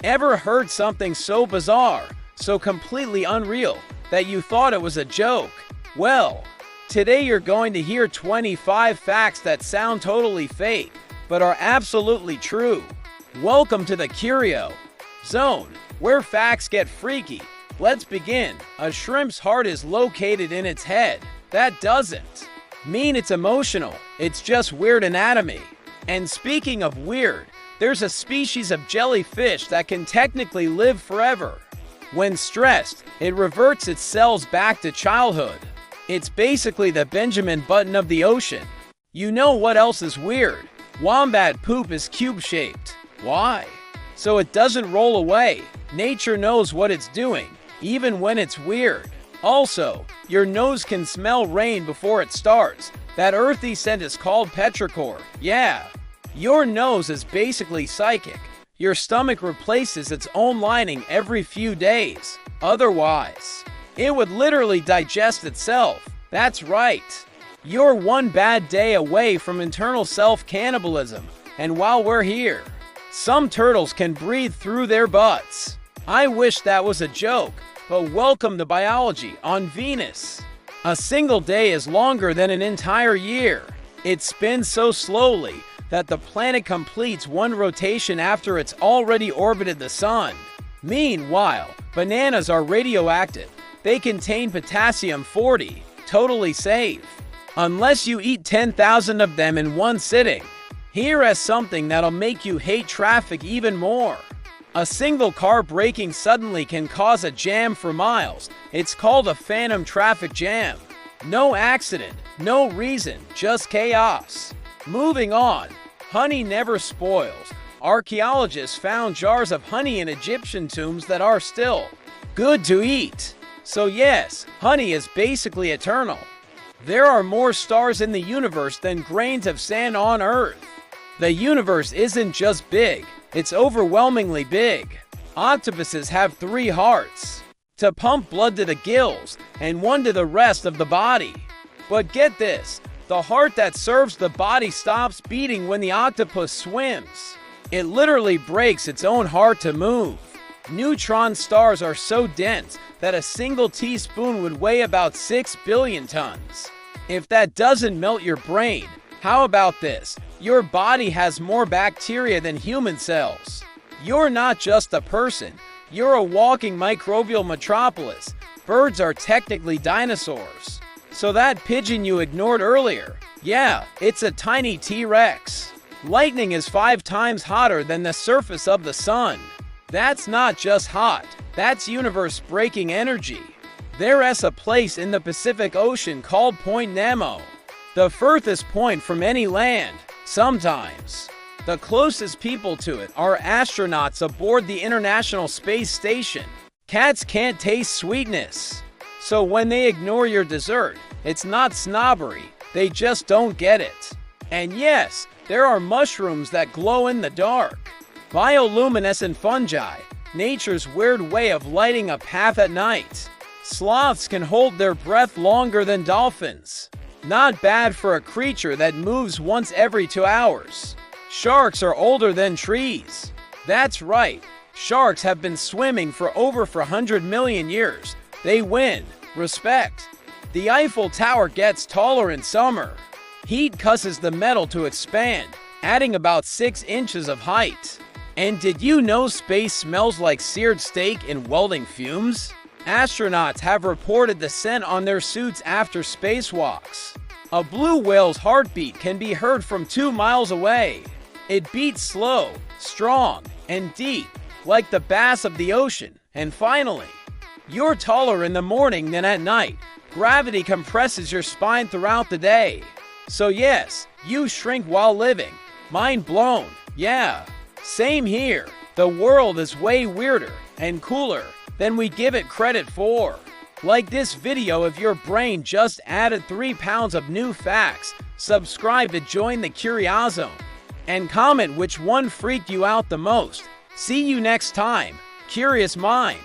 Ever heard something so bizarre, so completely unreal, that you thought it was a joke? Well, today you're going to hear 25 facts that sound totally fake, but are absolutely true. Welcome to the Curio Zone, where facts get freaky. Let's begin. A shrimp's heart is located in its head. That doesn't mean it's emotional, it's just weird anatomy. And speaking of weird, there's a species of jellyfish that can technically live forever. When stressed, it reverts its cells back to childhood. It's basically the Benjamin Button of the ocean. You know what else is weird? Wombat poop is cube-shaped. Why? So it doesn't roll away. Nature knows what it's doing, even when it's weird. Also, your nose can smell rain before it starts. That earthy scent is called petrichor. Yeah. Your nose is basically psychic. Your stomach replaces its own lining every few days. Otherwise, it would literally digest itself. That's right. You're one bad day away from internal self-cannibalism. And while we're here, some turtles can breathe through their butts. I wish that was a joke, but welcome to biology on Venus. A single day is longer than an entire year. It spins so slowly that the planet completes one rotation after it's already orbited the sun. Meanwhile, bananas are radioactive. They contain potassium-40, totally safe. Unless you eat 10,000 of them in one sitting. Here is something that'll make you hate traffic even more. A single car braking suddenly can cause a jam for miles. It's called a phantom traffic jam. No accident, no reason, just chaos. Moving on. Honey never spoils. Archaeologists found jars of honey in Egyptian tombs that are still good to eat. So yes, honey is basically eternal. There are more stars in the universe than grains of sand on Earth. The universe isn't just big, it's overwhelmingly big. Octopuses have 3 hearts to pump blood to the gills and 1 to the rest of the body. But get this, the heart that serves the body stops beating when the octopus swims. It literally breaks its own heart to move. Neutron stars are so dense that a single teaspoon would weigh about 6 billion tons. If that doesn't melt your brain, how about this? Your body has more bacteria than human cells. You're not just a person, you're a walking microbial metropolis. Birds are technically dinosaurs. So that pigeon you ignored earlier, yeah, it's a tiny T-Rex. Lightning is 5 times hotter than the surface of the sun. That's not just hot, that's universe-breaking energy. There's a place in the Pacific Ocean called Point Nemo, the furthest point from any land. Sometimes, the closest people to it are astronauts aboard the International Space Station. Cats can't taste sweetness. So when they ignore your dessert, it's not snobbery, they just don't get it. And yes, there are mushrooms that glow in the dark. Bioluminescent fungi, nature's weird way of lighting a path at night. Sloths can hold their breath longer than dolphins. Not bad for a creature that moves once every 2 hours. Sharks are older than trees. That's right, sharks have been swimming for over 400 million years. They win. Respect. The Eiffel Tower gets taller in summer. Heat causes the metal to expand, adding about 6 inches of height. And did you know space smells like seared steak and welding fumes? Astronauts have reported the scent on their suits after spacewalks. A blue whale's heartbeat can be heard from 2 miles away. It beats slow, strong, and deep, like the bass of the ocean. And finally, you're taller in the morning than at night. Gravity compresses your spine throughout the day. So yes, you shrink while living. Mind blown. Yeah, same here. The world is way weirder and cooler than we give it credit for. Like this video if your brain just added 3 pounds of new facts. Subscribe to join the Curio Zone. And comment which one freaked you out the most. See you next time. Curious Mind.